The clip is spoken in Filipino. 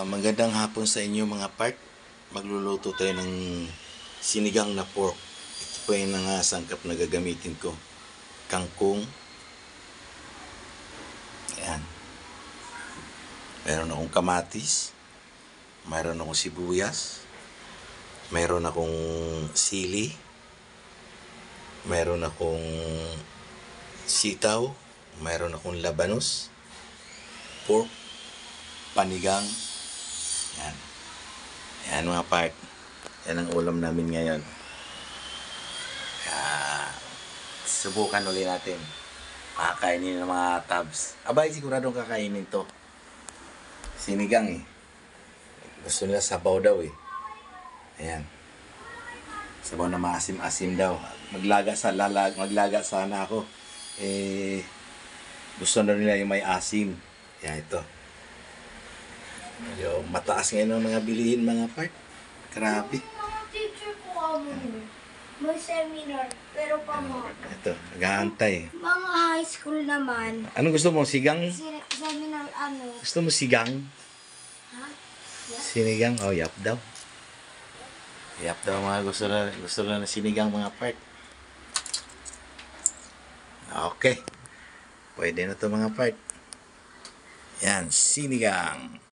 Magandang hapon sa inyo mga part. Magluluto tayo ng sinigang na pork. Ito po yung mga sangkap na gagamitin ko. Kangkong. Ayan. Meron akong kamatis. Meron akong sibuyas. Meron akong sili. Meron akong sitaw. Meron akong labanos. Pork. Panigang. Yan. Yan mga part. Yan ang ulam namin ngayon. Subukan ulit natin. Kakainin ng mga tabs. Abay, siguradong kakainin to. Sinigang eh. Gusto nila sabaw daw eh. Ayan. Sabaw na maasim-asim daw. Maglaga sana ako. Gusto na nila yung may asim. Yan ito. Mataas ngayon ang mga bilihin mga part. Grabe. Mga teacher ko may seminar, pero pa mo. Ito, nag-aantay. Mga high school naman. Anong gusto mo? Sigang? Seminar Gusto mo sigang? Ha? Yeah. Sinigang? Oh, yap daw. Yap daw mga gusto na sinigang mga part. Okay. Pwede na to mga part. Yan, sinigang.